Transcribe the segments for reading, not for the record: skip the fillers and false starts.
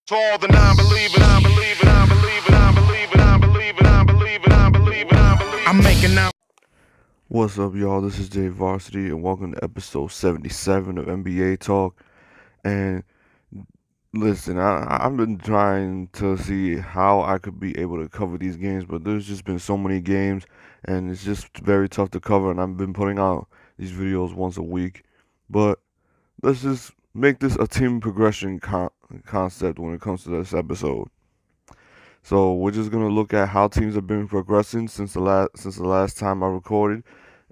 To all the non-believers, I'm making out. What's up, y'all? This is Jay Varsity, and welcome to episode 77 of NBA Talk. And listen, I've been trying to see how I could be able to cover these games, but there's just been so many games, and it's just very tough to cover. And I've been putting out these videos once a week, but let's just make this a team progression concept when it comes to this episode. So we're just gonna look at how teams have been progressing since the last time I recorded,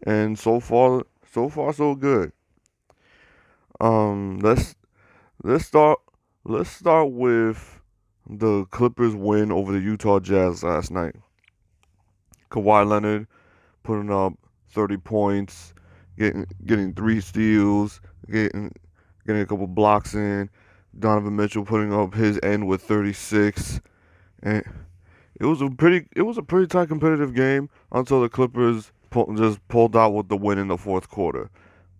and so far so good. Um, let's let's start let's start with the Clippers win over the Utah Jazz last night. Kawhi Leonard putting up 30 points, getting 3 steals, getting a couple blocks in. Donovan Mitchell putting up his end with 36. And it was a pretty tight competitive game until the Clippers just pulled out with the win in the fourth quarter.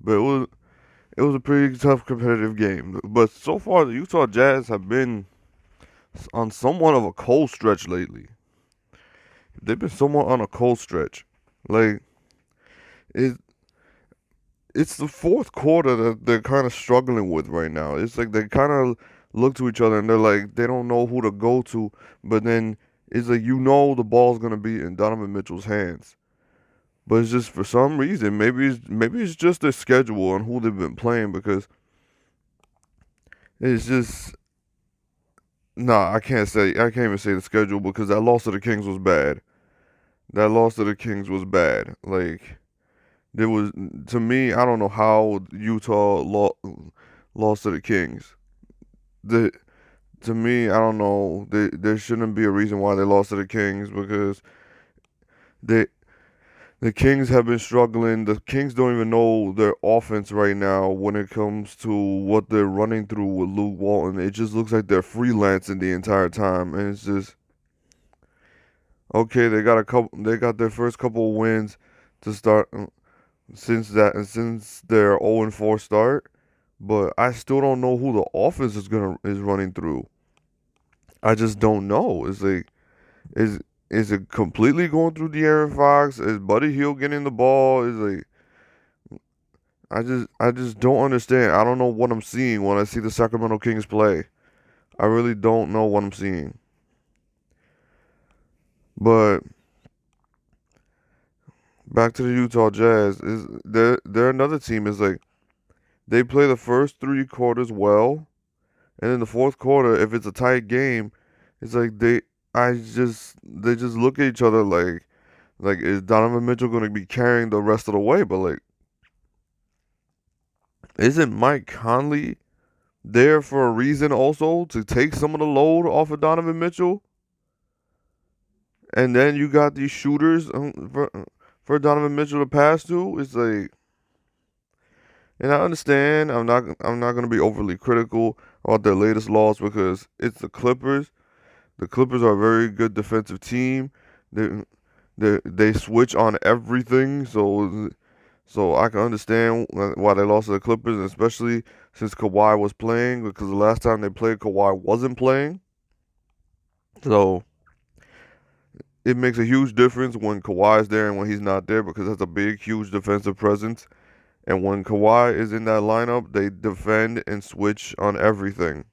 But it was a pretty tough competitive game. But so far, the Utah Jazz have been on somewhat of a cold stretch lately. They've been somewhat on a cold stretch. Like it's the fourth quarter that they're kind of struggling with right now. It's like they kind of look to each other and they're like they don't know who to go to, but then it's like the ball's gonna be in Donovan Mitchell's hands. But it's just for some reason, maybe it's just their schedule and who they've been playing, because it's just I can't even say the schedule, because that loss to the Kings was bad. That loss to the Kings was bad. Like there was, to me, I don't know how Utah lost to the Kings. To me, I don't know. There shouldn't be a reason why they lost to the Kings, because they the Kings have been struggling. The Kings don't even know their offense right now when it comes to what they're running through with Luke Walton. It just looks like they're freelancing the entire time, and it's just okay. They got their first couple of wins to start since their 0-4 start, but I still don't know who the offense is running through. I just don't know. It's like is it completely going through De'Aaron Fox? Is Buddy Hield getting the ball? Is like I just don't understand. I don't know what I'm seeing when I see the Sacramento Kings play. I really don't know what I'm seeing. But back to the Utah Jazz, they're another team. Is like they play the first 3 quarters well, and in the fourth quarter, if it's a tight game, it's like they just look at each other like is Donovan Mitchell going to be carrying the rest of the way? But like, isn't Mike Conley there for a reason also, to take some of the load off of Donovan Mitchell? And then you got these shooters for Donovan Mitchell to pass to. It's like, and I understand. I'm not going to be overly critical about their latest loss, because it's the Clippers. The Clippers are a very good defensive team. They switch on everything, so I can understand why they lost to the Clippers, especially since Kawhi was playing, because the last time they played, Kawhi wasn't playing. So it makes a huge difference when Kawhi's there and when he's not there, because that's a big, huge defensive presence. And when Kawhi is in that lineup, they defend and switch on everything.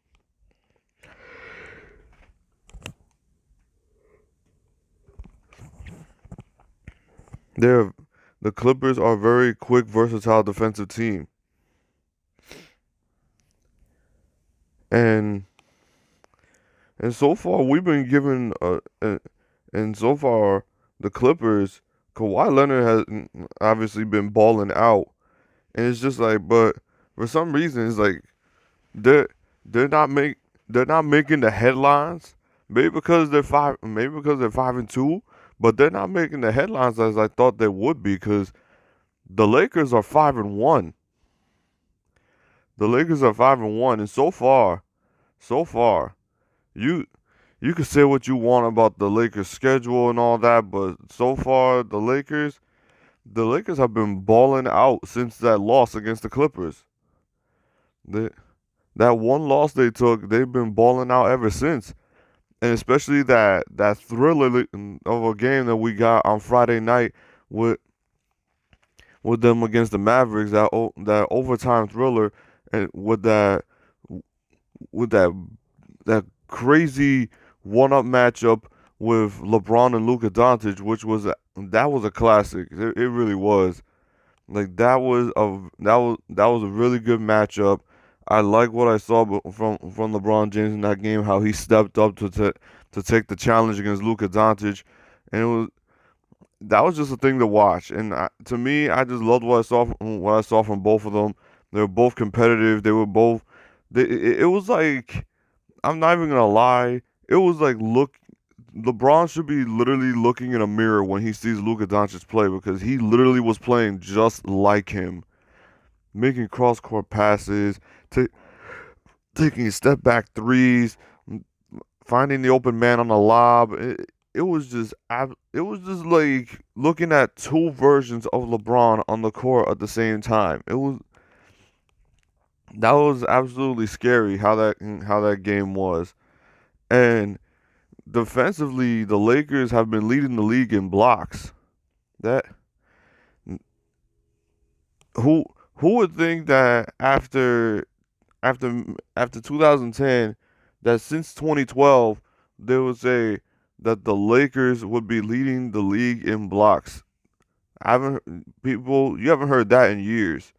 The Clippers are a very quick, versatile defensive team. And so far we've been given and so far the Clippers, Kawhi Leonard has obviously been balling out. And it's just like, but for some reason it's like they're they're not making the headlines. Maybe because they're 5-2, but they're not making the headlines as I thought they would be, because the Lakers are 5-1. The Lakers are 5-1, and so far, you can say what you want about the Lakers' schedule and all that, but so far the Lakers have been balling out since that loss against the Clippers. They that one loss they took, they've been balling out ever since. And especially that thriller of a game that we got on Friday night with them against the Mavericks, that overtime thriller, and with that crazy one-up matchup with LeBron and Luka Doncic, that was a classic. It really was. Like that was a really good matchup. I like what I saw from LeBron James in that game. How he stepped up to take the challenge against Luka Doncic, and that was just a thing to watch. And to me, I just loved what I saw from both of them. They were both competitive. They were both. It was like, I'm not even gonna lie. It was like, LeBron should be literally looking in a mirror when he sees Luka Doncic play, because he literally was playing just like him, making cross court passes, taking step back threes, finding the open man on the lob. It was just like looking at two versions of LeBron on the court at the same time. That was absolutely scary how that game was. And defensively, the Lakers have been leading the league in blocks. That who would think that after 2010, that since 2012 there was that the Lakers would be leading the league in blocks. You haven't heard that in years.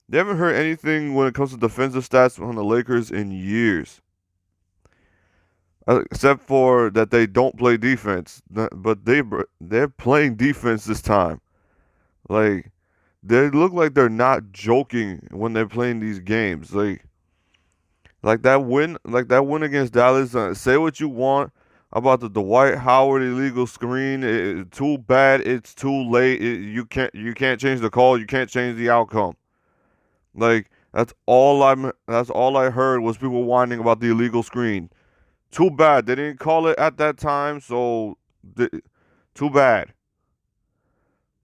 They haven't heard anything when it comes to defensive stats from the Lakers in years. Except for that they don't play defense, but they're playing defense this time. Like, they look like they're not joking when they're playing these games. Like that win against Dallas. Say what you want about the Dwight Howard illegal screen. Too bad. It's too late. You can't change the call. You can't change the outcome. Like, that's all I heard was people whining about the illegal screen. Too bad they didn't call it at that time. So too bad.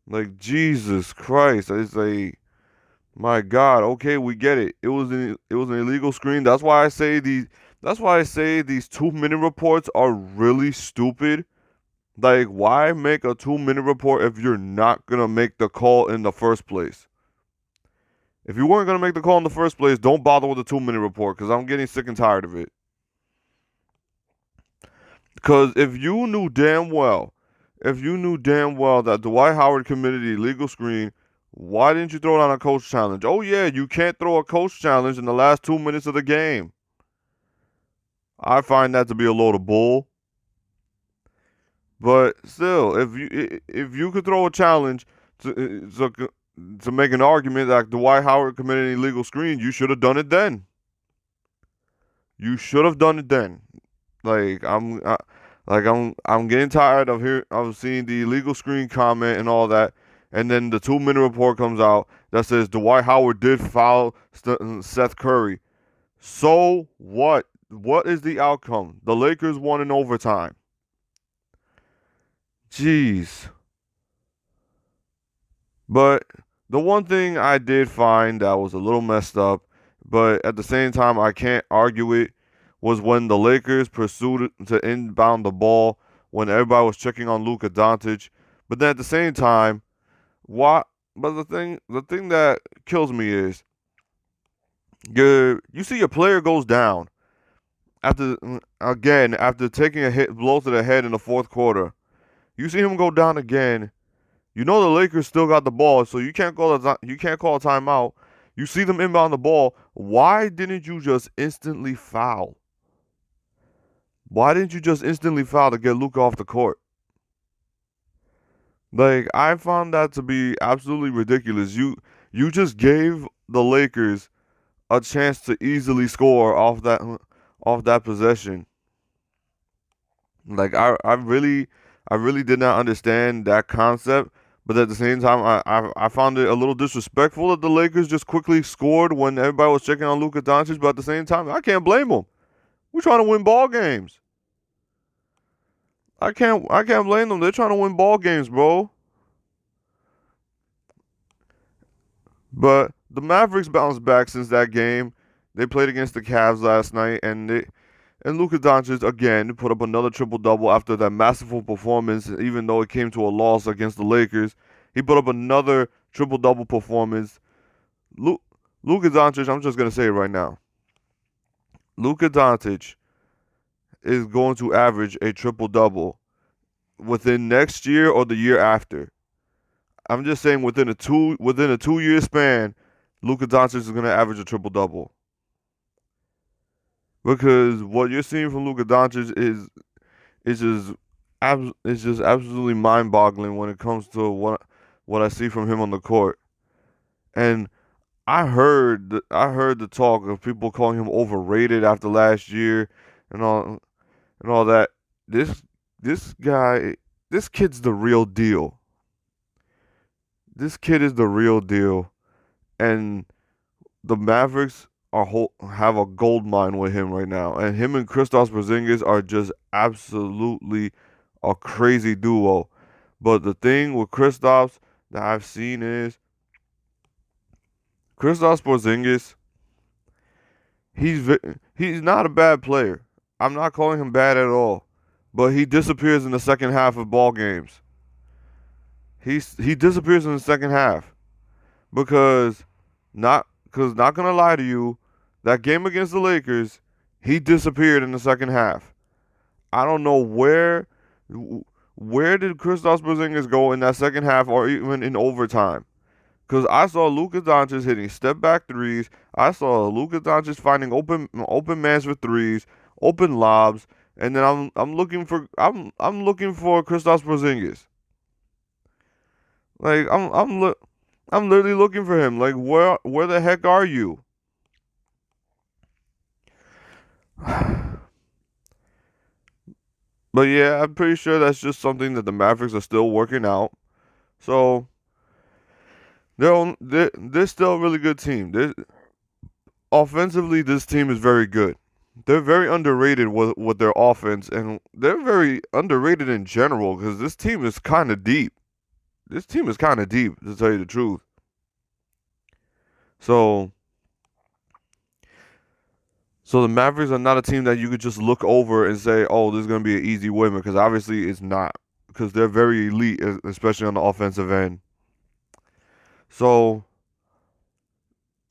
Like, Jesus Christ. It's like, my God. Okay, we get it. It was an illegal screen. That's why I say these 2-minute reports are really stupid. Like, why make a 2-minute report if you're not gonna make the call in the first place? If you weren't gonna make the call in the first place, don't bother with the 2-minute report, because I'm getting sick and tired of it. Because if you knew damn well that Dwight Howard committed the illegal screen, why didn't you throw it on a coach challenge? Oh yeah, you can't throw a coach challenge in the last 2 minutes of the game. I find that to be a load of bull. But still, if you could throw a challenge to make an argument that Dwight Howard committed an illegal screen, you should have done it then. You should have done it then. Like, I'm getting tired of seeing the illegal screen comment and all that, and then the 2-minute report comes out that says Dwight Howard did foul Seth Curry. So what? What is the outcome? The Lakers won in overtime. Jeez. But the one thing I did find that was a little messed up, but at the same time I can't argue it, was when the Lakers pursued to inbound the ball when everybody was checking on Luka Doncic. But then at the same time, why? But the thing that kills me is, you see your player goes down after taking a blow to the head in the fourth quarter. You see him go down again. You know the Lakers still got the ball, so you can't call a timeout. You see them inbound the ball. Why didn't you just instantly foul? Why didn't you just instantly foul to get Luka off the court? Like, I found that to be absolutely ridiculous. You just gave the Lakers a chance to easily score off that possession. Like, I really did not understand that concept. But at the same time, I found it a little disrespectful that the Lakers just quickly scored when everybody was checking on Luka Doncic. But at the same time, I can't blame them. We're trying to win ball games. I can't blame them. They're trying to win ball games, bro. But the Mavericks bounced back since that game. They played against the Cavs last night, and Luka Doncic again put up another triple double after that masterful performance. Even though it came to a loss against the Lakers, he put up another triple double performance. Luka Doncic, I'm just gonna say it right now. Luka Doncic is going to average a triple double within next year or the year after. I'm just saying within a 2-year span, Luka Doncic is going to average a triple double. Because what you're seeing from Luka Doncic is just absolutely mind-boggling when it comes to what I see from him on the court. And I heard the talk of people calling him overrated after last year and all that. This kid's the real deal. This kid is the real deal, and the Mavericks have a gold mine with him right now. And him and Kristaps Porzingis are just absolutely a crazy duo. But the thing with Kristaps that I've seen is Kristaps Porzingis. He's not a bad player. I'm not calling him bad at all, but he disappears in the second half of ball games. He disappears in the second half because not gonna lie to you, that game against the Lakers, he disappeared in the second half. I don't know where did Kristaps Porzingis go in that second half or even in overtime. Because I saw Luka Doncic hitting step back threes. I saw Luka Doncic finding open mans for threes, open lobs, and then I'm looking for Kristaps Porzingis. Like I'm literally looking for him. Like where the heck are you? But yeah, I'm pretty sure that's just something that the Mavericks are still working out. So they're still a really good team. Offensively, this team is very good. They're very underrated with their offense, and they're very underrated in general because this team is kind of deep. This team is kind of deep, to tell you the truth. So the Mavericks are not a team that you could just look over and say, oh, this is going to be an easy win, because obviously it's not, because they're very elite, especially on the offensive end. So,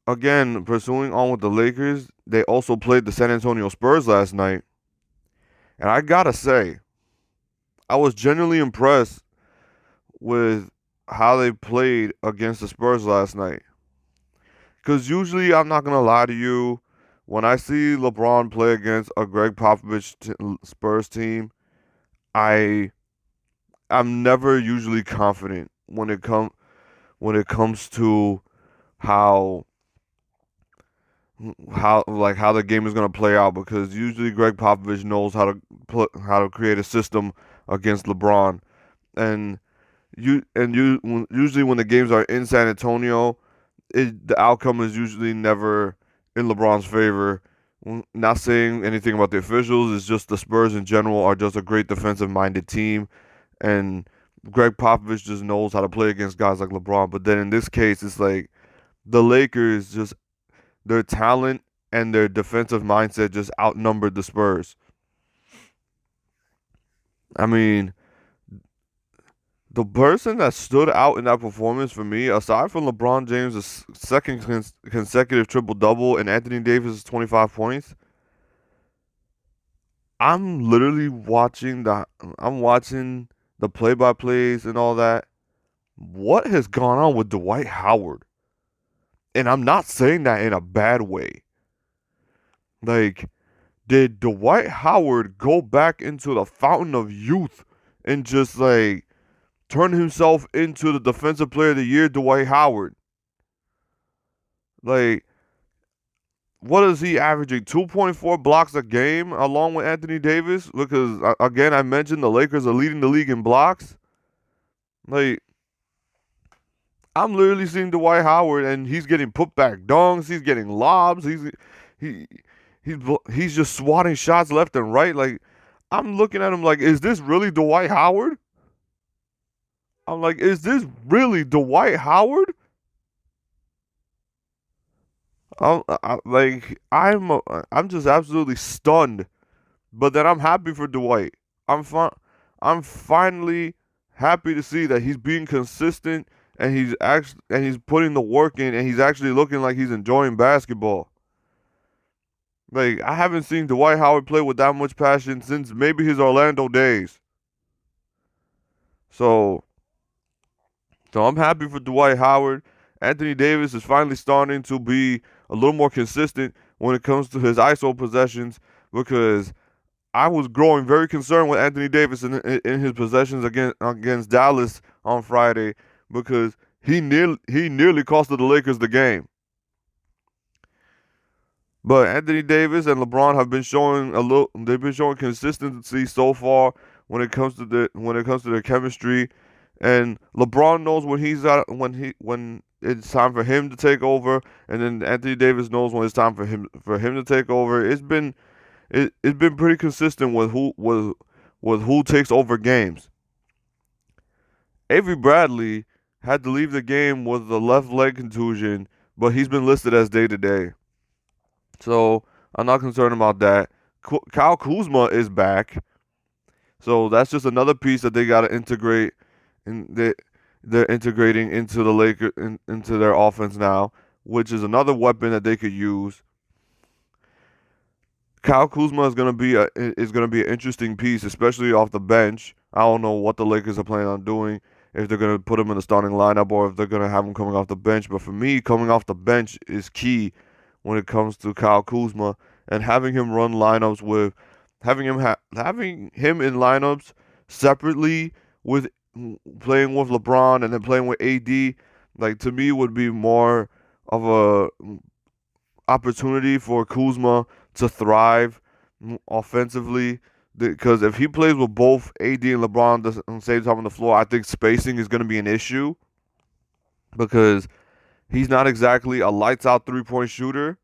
again, pursuing on with the Lakers, they also played the San Antonio Spurs last night. And I got to say, I was genuinely impressed with how they played against the Spurs last night. Because usually, I'm not going to lie to you, when I see LeBron play against a Gregg Popovich Spurs team, I'm never usually confident when it comes to how the game is going to play out, because usually Gregg Popovich knows how to create a system against LeBron, and usually when the games are in San Antonio, the outcome is usually never in LeBron's favor. Not saying anything about the officials, it's just the Spurs in general are just a great defensive-minded team, and Gregg Popovich just knows how to play against guys like LeBron. But then in this case, it's like the Lakers, just their talent and their defensive mindset just outnumbered the Spurs. I mean, the person that stood out in that performance for me, aside from LeBron James' second consecutive triple-double and Anthony Davis' 25 points, I'm watching the play-by-plays and all that. What has gone on with Dwight Howard? And I'm not saying that in a bad way. Like, did Dwight Howard go back into the fountain of youth and just, like, turn himself into the defensive player of the year, Dwight Howard? Like, what is he averaging? 2.4 blocks a game along with Anthony Davis? Because, again, I mentioned the Lakers are leading the league in blocks. Like, I'm literally seeing Dwight Howard, and he's getting put back dunks. He's getting lobs. He's just swatting shots left and right. Like, I'm looking at him like, is this really Dwight Howard? I'm like, is this really Dwight Howard? I'm just absolutely stunned. But then I'm happy for Dwight. I'm fi- I'm finally happy to see that he's being consistent and he's putting the work in and he's actually looking like he's enjoying basketball. Like I haven't seen Dwight Howard play with that much passion since maybe his Orlando days. So So I'm happy for Dwight Howard. Anthony Davis is finally starting to be a little more consistent when it comes to his ISO possessions because I was growing very concerned with Anthony Davis in his possessions against Dallas on Friday because he nearly costed the Lakers the game. But Anthony Davis and LeBron have been showing they've been showing consistency so far when it comes to their chemistry. And LeBron knows when it's time for him to take over, and then Anthony Davis knows when it's time for him to take over. It's been pretty consistent with who takes over games. Avery Bradley had to leave the game with a left leg contusion, but he's been listed as day to day. So I'm not concerned about that. Kyle Kuzma is back, so that's just another piece that they got to integrate, and they're integrating into the into their offense now, which is another weapon that they could use. Kyle Kuzma is gonna be an interesting piece, especially off the bench. I don't know what the Lakers are planning on doing, if they're gonna put him in the starting lineup or if they're gonna have him coming off the bench. But for me, coming off the bench is key when it comes to Kyle Kuzma and having him run lineups with having him in lineups separately with playing with LeBron and then playing with AD. Like to me, would be more of a opportunity for Kuzma to thrive offensively. Because if he plays with both AD and LeBron at the same time on the floor, I think spacing is going to be an issue because he's not exactly a lights out 3-point shooter.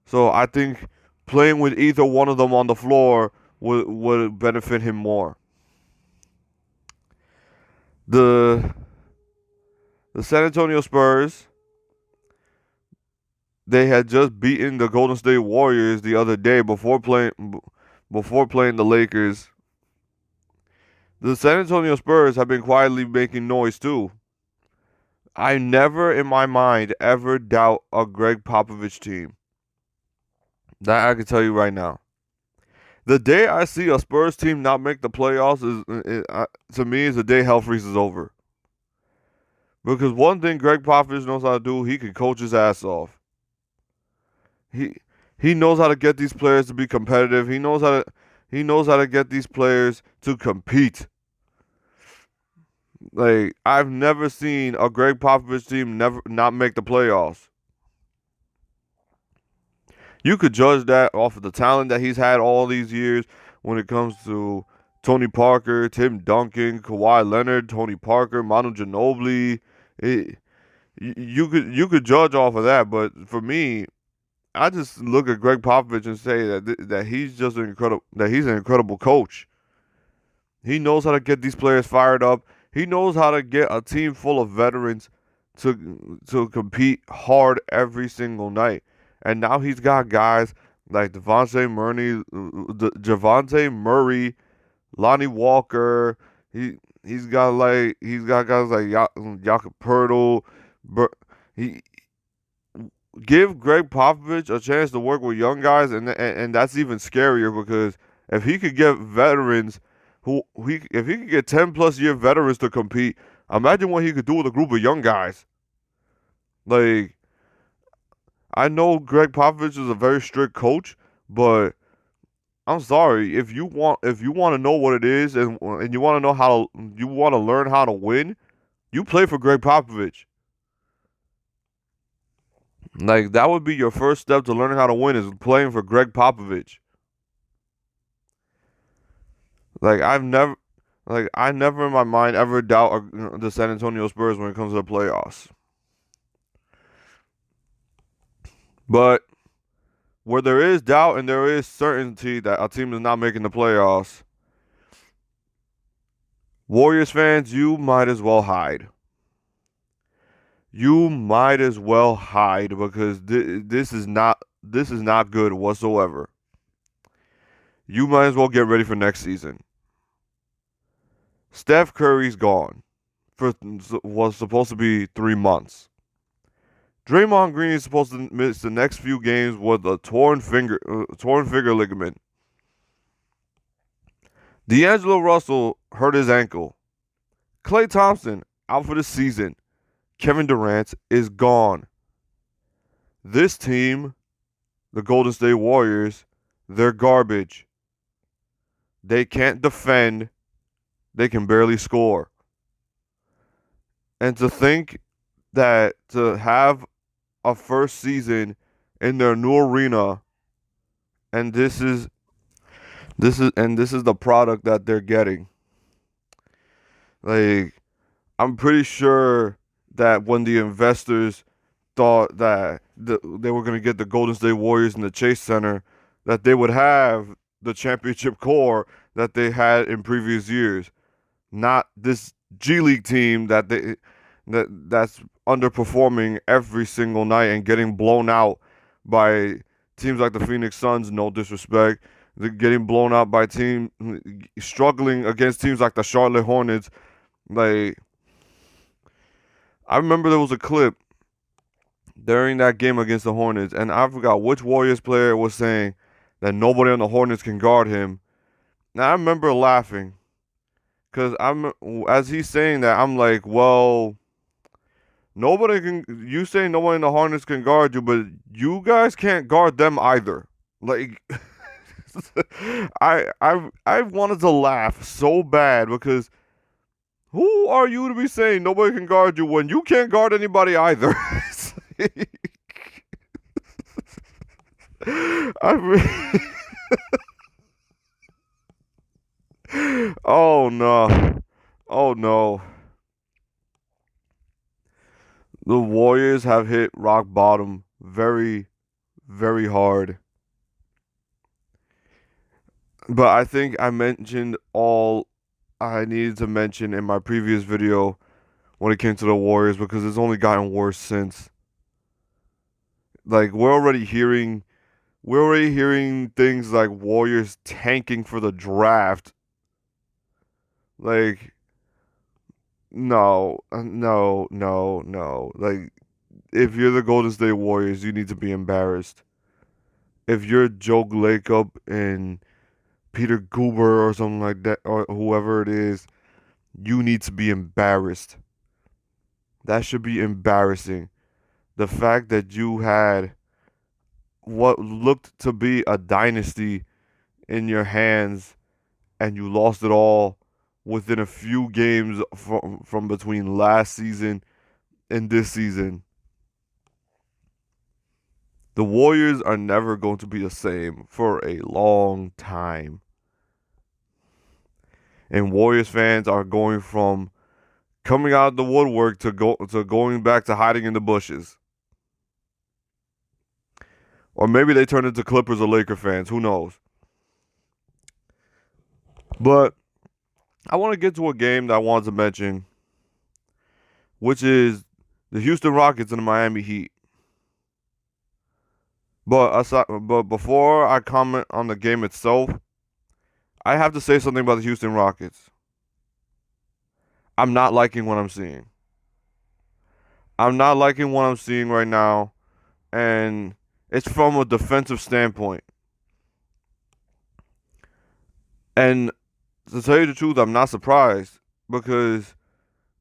So I think playing with either one of them on the floor would benefit him more. The San Antonio Spurs, they had just beaten the Golden State Warriors the other day before playing the Lakers. The San Antonio Spurs have been quietly making noise too. I never in my mind ever doubt a Gregg Popovich team. That I can tell you right now. The day I see a Spurs team not make the playoffs to me is the day hell freezes over. Because one thing Gregg Popovich knows how to do, he can coach his ass off. He knows how to get these players to be competitive. He knows how to get these players to compete. Like I've never seen a Gregg Popovich team never not make the playoffs. You could judge that off of the talent that he's had all these years when it comes to Tony Parker, Tim Duncan, Kawhi Leonard, Tony Parker, Manu Ginobili. You could judge off of that, but for me, I just look at Gregg Popovich and say that he's an incredible coach. He knows how to get these players fired up. He knows how to get a team full of veterans to compete hard every single night. And now he's got guys like Javante Murray, Lonnie Walker. He's got guys like Jakob Poeltl. He give Gregg Popovich a chance to work with young guys, and that's even scarier because if he could get veterans if he could get 10+ year veterans to compete, imagine what he could do with a group of young guys. Like I know Gregg Popovich is a very strict coach, but I'm sorry if you want to know what it is and you want to know you want to learn how to win, you play for Gregg Popovich. Like that would be your first step to learning how to win is playing for Gregg Popovich. Like I never in my mind ever doubt the San Antonio Spurs when it comes to the playoffs. But where there is doubt and there is certainty that a team is not making the playoffs, Warriors fans, you might as well hide. you might as well hide because this is not good whatsoever. You might as well get ready for next season. Steph Curry's gone for was supposed to be 3 months. Draymond Green is supposed to miss the next few games with a torn finger ligament. D'Angelo Russell hurt his ankle. Klay Thompson out for the season. Kevin Durant is gone. This team, the Golden State Warriors, they're garbage. They can't defend. They can barely score. And to think that to have a first season in their new arena, and this is the product that they're getting. Like, I'm pretty sure that when the investors thought that they were going to get the Golden State Warriors in the Chase Center, that they would have the championship core that they had in previous years, not this G League team that's underperforming every single night and getting blown out by teams like the Phoenix Suns. No disrespect, they're getting blown out by teams struggling against teams like the Charlotte Hornets. Like, I remember there was a clip during that game against the Hornets, and I forgot which Warriors player was saying that nobody on the Hornets can guard him. Now I remember laughing because as he's saying that, I'm like, well, you say nobody in the Hornets can guard you, but you guys can't guard them either. Like, I wanted to laugh so bad because who are you to be saying nobody can guard you when you can't guard anybody either? Oh no. Oh no. The Warriors have hit rock bottom very, very hard. But I think I mentioned all I needed to mention in my previous video when it came to the Warriors because it's only gotten worse since. Like, we're already hearing things like Warriors tanking for the draft. Like, no. Like, if you're the Golden State Warriors, you need to be embarrassed. If you're Joe Lacob and Peter Guber or something like that, or whoever it is, you need to be embarrassed. That should be embarrassing. The fact that you had what looked to be a dynasty in your hands and you lost it all within a few games from between last season and this season. The Warriors are never going to be the same for a long time. And Warriors fans are going from coming out of the woodwork to going back to hiding in the bushes. Or maybe they turn into Clippers or Laker fans. Who knows? But I want to get to a game that I wanted to mention, which is the Houston Rockets and the Miami Heat. But before I comment on the game itself, I have to say something about the Houston Rockets. I'm not liking what I'm seeing. I'm not liking what I'm seeing right now, and it's from a defensive standpoint. And to tell you the truth, I'm not surprised because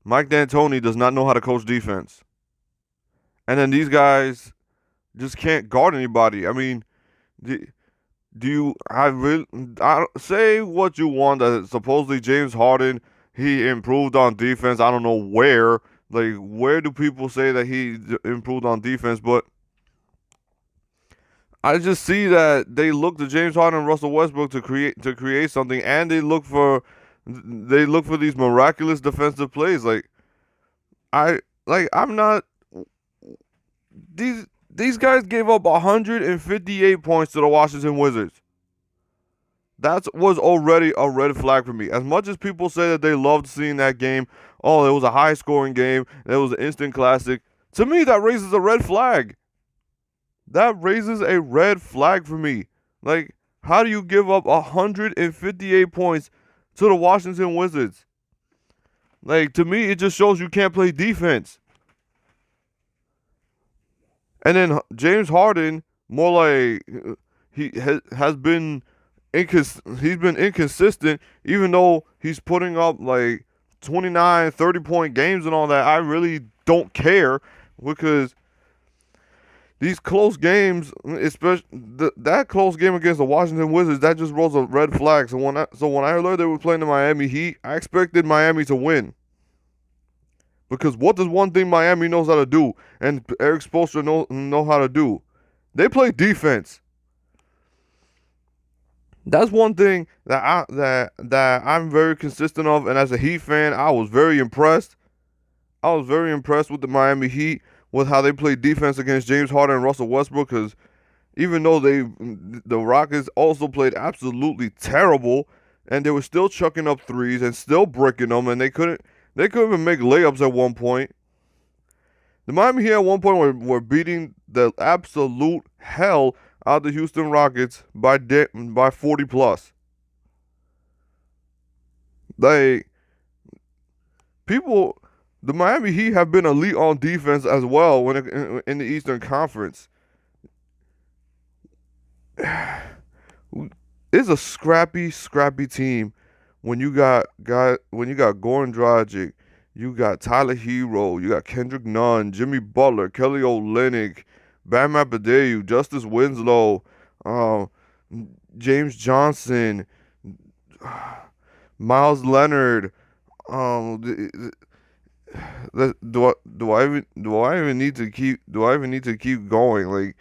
Mike D'Antoni does not know how to coach defense. And then these guys just can't guard anybody. I mean, I say what you want that supposedly James Harden, he improved on defense. I don't know where. Like, where do people say that he improved on defense? But I just see that they look to James Harden and Russell Westbrook to create something, and they look for these miraculous defensive plays. I'm not these guys gave up 158 points to the Washington Wizards. That was already a red flag for me. As much as people say that they loved seeing that game, oh, it was a high-scoring game, it was an instant classic, To me, that raises a red flag. That raises a red flag for me. Like, how do you give up 158 points to the Washington Wizards? Like, to me, it just shows you can't play defense. And then James Harden, more like he has been he's been inconsistent, even though he's putting up like 29, 30-point games and all that. I really don't care because these close games, especially that close game against the Washington Wizards, that just rolls a red flag. So when I learned they were playing the Miami Heat, I expected Miami to win. Because what does one thing Miami knows how to do, and Eric Spoelstra know how to do? They play defense. That's one thing that I'm very consistent of, and as a Heat fan, I was very impressed. I was very impressed with the Miami Heat, with how they played defense against James Harden and Russell Westbrook, because even though the Rockets also played absolutely terrible, and they were still chucking up threes and still bricking them, and they couldn't even make layups at one point. The Miami Heat at one point were beating the absolute hell out of the Houston Rockets by 40 plus. Like, the Miami Heat have been elite on defense as well in the Eastern Conference. It's a scrappy team when you got Goran Dragic, you got Tyler Hero, you got Kendrick Nunn, Jimmy Butler, Kelly Olynyk, Bam Adebayo, Justice Winslow, James Johnson, Miles Leonard. Do I even need to keep going? Like,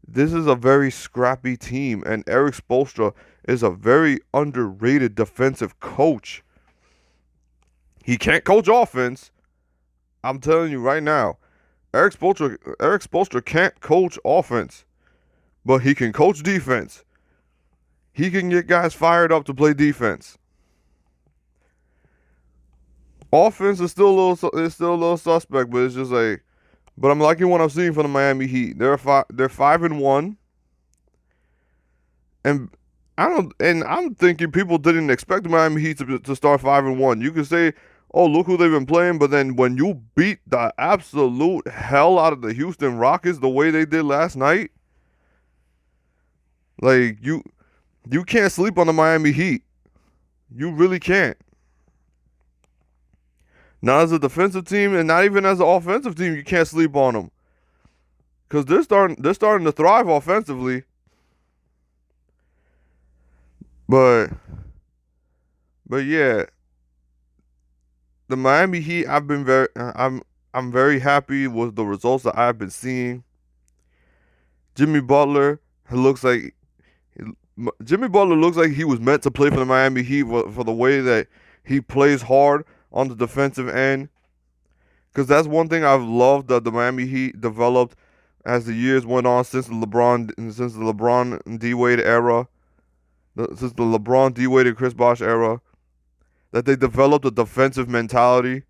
this is a very scrappy team, and Eric Spoelstra is a very underrated defensive coach. He can't coach offense. I'm telling you right now. Eric Spoelstra can't coach offense, but he can coach defense. He can get guys fired up to play defense. Offense is still a little suspect, but it's just like, but I'm liking what I'm seeing from the Miami Heat. They're 5-1, and I'm thinking people didn't expect the Miami Heat to start 5-1. You could say, oh, look who they've been playing, but then when you beat the absolute hell out of the Houston Rockets the way they did last night, like, you can't sleep on the Miami Heat. You really can't. Not as a defensive team, and not even as an offensive team, you can't sleep on them. Because they're starting to thrive offensively. But yeah, the Miami Heat, I'm very happy with the results that I've been seeing. Jimmy Butler looks like he was meant to play for the Miami Heat for the way that he plays hard on the defensive end, because that's one thing I've loved that the Miami Heat developed as the years went on since the LeBron D-Wade era, since the LeBron D-Wade and Chris Bosh era, that they developed a defensive mentality.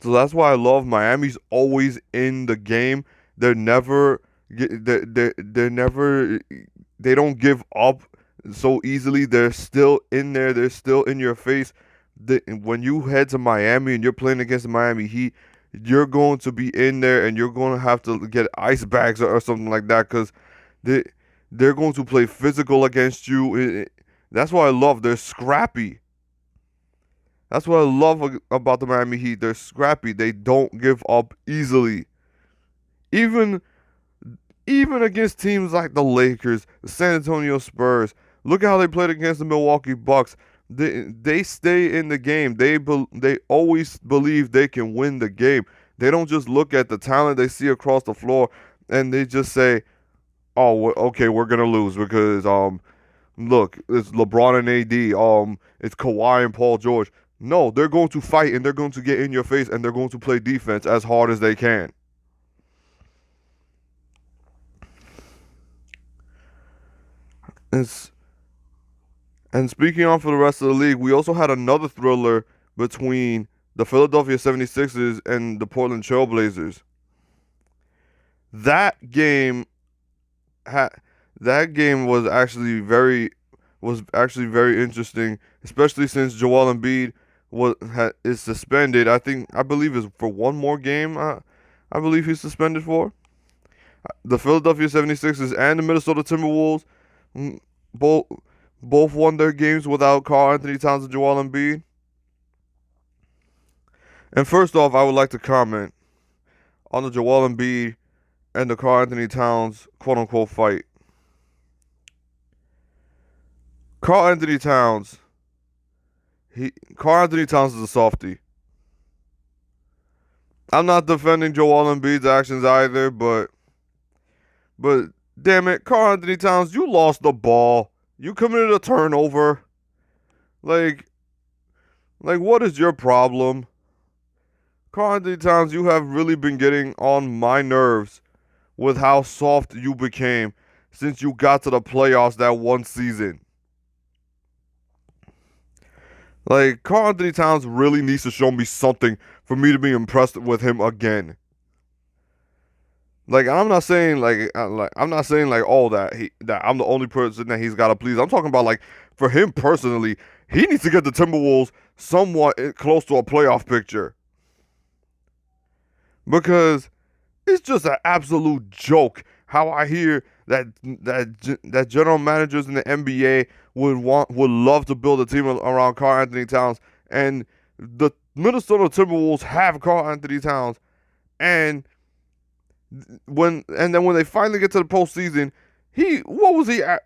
So that's why I love Miami's always in the game. They don't give up so easily. They're still in there. They're still in your face. When you head to Miami and you're playing against the Miami Heat, you're going to be in there and you're going to have to get ice bags or something like that, because they're going to play physical against you. That's what I love. They're scrappy. That's what I love about the Miami Heat. They're scrappy. They don't give up easily. Even against teams like the Lakers, the San Antonio Spurs. Look at how they played against the Milwaukee Bucks. They stay in the game. They always believe they can win the game. They don't just look at the talent they see across the floor and they just say, "Oh, okay, we're gonna lose because look, it's LeBron and AD. It's Kawhi and Paul George." No, they're going to fight and they're going to get in your face and they're going to play defense as hard as they can. And speaking on for the rest of the league, we also had another thriller between the Philadelphia 76ers and the Portland Trailblazers. That game that game was actually very interesting, especially since Joel Embiid is suspended. I believe is for one more game. I believe he's suspended for. The Philadelphia 76ers and the Minnesota Timberwolves both won their games without Karl Anthony Towns and Joel Embiid. And first off, I would like to comment on the Joel Embiid and the Karl Anthony Towns quote-unquote fight. Karl Anthony Towns is a softie. I'm not defending Joel Embiid's actions either, but damn it, Karl Anthony Towns, you lost the ball. You committed a turnover. Like what is your problem? Karl Anthony Towns, you have really been getting on my nerves with how soft you became since you got to the playoffs that one season. Like, Karl Anthony Towns really needs to show me something for me to be impressed with him again. Like, I'm not saying that I'm the only person that he's got to please. I'm talking about, like, for him personally, he needs to get the Timberwolves somewhat close to a playoff picture. Because it's just an absolute joke how I hear that general managers in the NBA would love to build a team around Karl Anthony Towns, and the Minnesota Timberwolves have Karl Anthony Towns, and then when they finally get to the postseason, what was he at?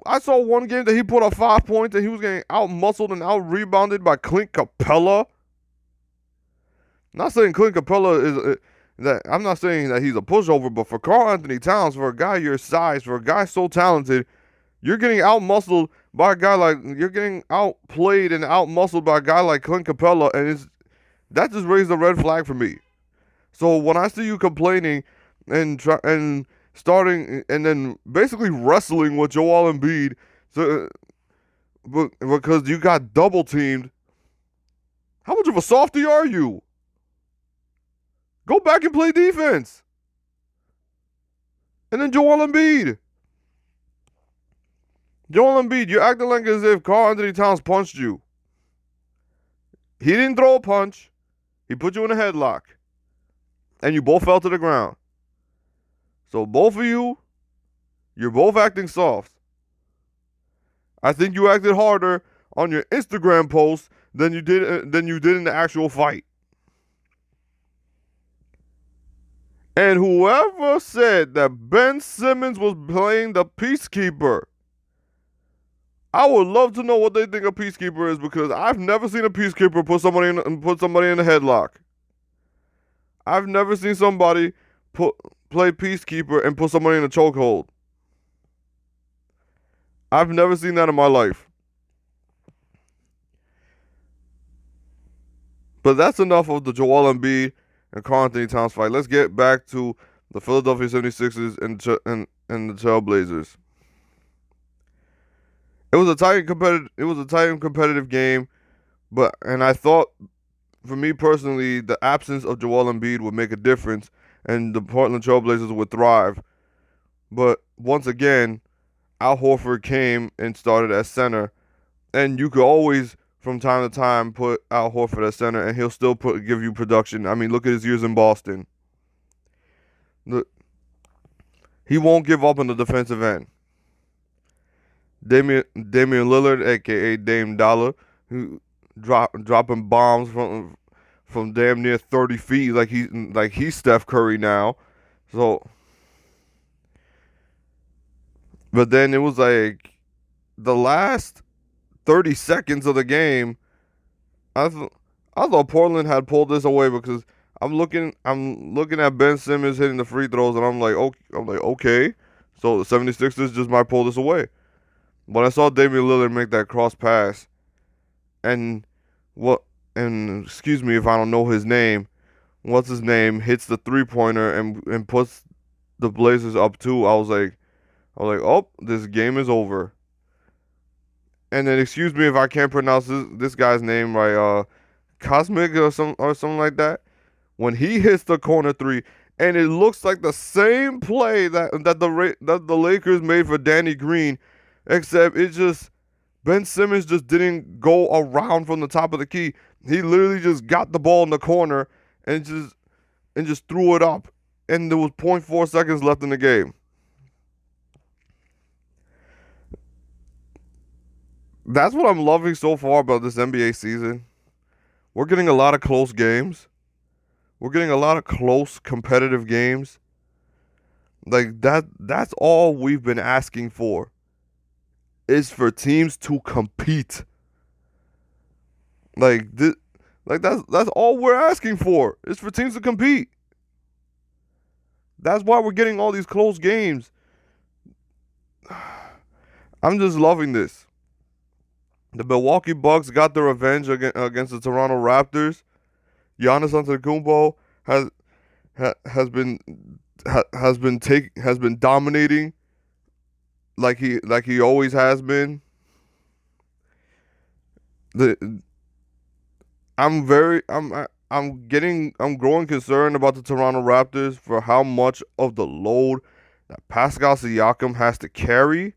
I saw one game that he put up 5 points and he was getting out muscled and out rebounded by Clint Capella. Not saying Clint Capella is I'm not saying that he's a pushover, but for Karl Anthony Towns, for a guy your size, for a guy so talented, you're getting out muscled by a guy you're getting outplayed and out muscled by a guy like Clint Capella, and that just raised a red flag for me. So when I see you complaining and starting and then basically wrestling with Joel Embiid, because you got double teamed, how much of a softie are you? Go back and play defense. And then Joel Embiid, you're acting like as if Karl Anthony Towns punched you. He didn't throw a punch. He put you in a headlock. And you both fell to the ground. So both of you're both acting soft. I think you acted harder on your Instagram post than you did in the actual fight. And whoever said that Ben Simmons was playing the peacekeeper, I would love to know what they think a peacekeeper is, because I've never seen a peacekeeper put somebody in a headlock. I've never seen somebody play peacekeeper and put somebody in a chokehold. I've never seen that in my life. But that's enough of the Joel Embiid and Karl Anthony Towns fight. Let's get back to the Philadelphia 76ers and the Trailblazers. It was a tight and competitive game, and I thought, for me personally, the absence of Joel Embiid would make a difference and the Portland Trailblazers would thrive. But once again, Al Horford came and started at center, and you could always, from time to time, put Al Horford at center, and he'll still give you production. I mean, look at his years in Boston. He won't give up on the defensive end. Damian Lillard, aka Dame Dollar, who dropping bombs from damn near 30 feet, like he's Steph Curry now. So, but then it was like the last 30 seconds of the game, I thought Portland had pulled this away, because I'm looking at Ben Simmons hitting the free throws, and I'm like, okay, so the 76ers just might pull this away. When I saw Damian Lillard make that cross pass, and excuse me if I don't know his name, what's his name, hits the 3-pointer and puts the Blazers up 2, I was like, oh, this game is over. And then, excuse me if I can't pronounce this guy's name right, Cosmic or something like that, when he hits the corner three, and it looks like the same play that the Lakers made for Danny Green, except it just Ben Simmons just didn't go around from the top of the key. He literally just got the ball in the corner and just threw it up, and there was 0.4 seconds left in the game. That's what I'm loving so far about this NBA season. We're getting a lot of close games. We're getting a lot of close competitive games. Like that's all we've been asking for. Is for teams to compete. That's all we're asking for. Is for teams to compete. That's why we're getting all these close games. I'm just loving this. The Milwaukee Bucks got their revenge against the Toronto Raptors. Giannis Antetokounmpo has been dominating like he always has been. I'm growing concerned about the Toronto Raptors for how much of the load that Pascal Siakam has to carry.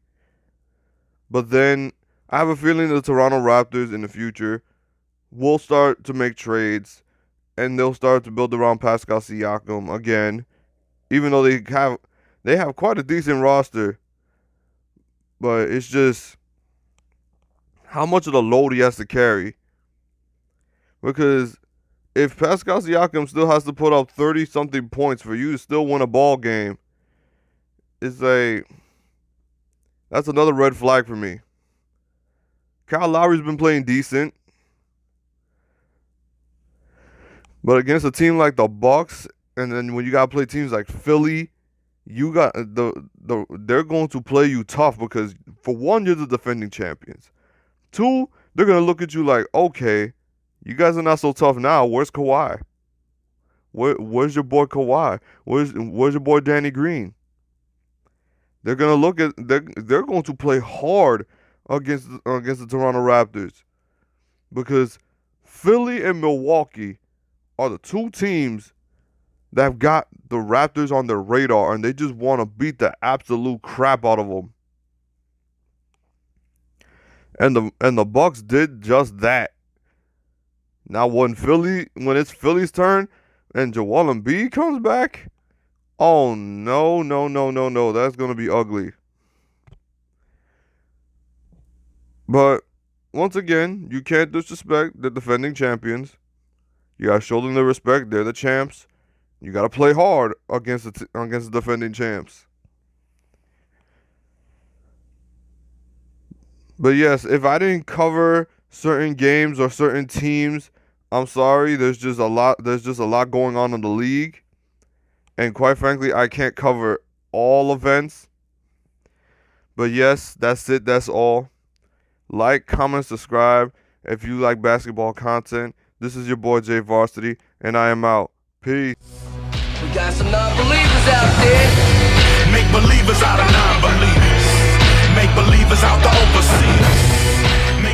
But then I have a feeling the Toronto Raptors in the future will start to make trades and they'll start to build around Pascal Siakam again, even though they have quite a decent roster. But it's just how much of the load he has to carry. Because if Pascal Siakam still has to put up 30-something points for you to still win a ball game, that's another red flag for me. Kyle Lowry's been playing decent. But against a team like the Bucks, and then when you gotta play teams like Philly, you got they're going to play you tough because for one, you're the defending champions. Two, they're gonna look at you like, okay, you guys are not so tough now. Where's Kawhi? Where's your boy Kawhi? Where's your boy Danny Green? They're going to play hard against the Toronto Raptors because Philly and Milwaukee are the two teams that have got the Raptors on their radar, and they just want to beat the absolute crap out of them. And the Bucks did just that. Now when it's Philly's turn and Joel Embiid comes back, oh no, that's gonna be ugly. But once again, you can't disrespect the defending champions. You gotta show them the respect. They're the champs. You gotta play hard against the defending champs. But yes, if I didn't cover certain games or certain teams, I'm sorry. There's just a lot going on in the league. And quite frankly, I can't cover all events. But yes, that's it. That's all. Like, comment, subscribe if you like basketball content. This is your boy Jay Varsity, and I am out. Peace. We got some non-believers out there. Make believers out of non-believers. Make believers out the overseers.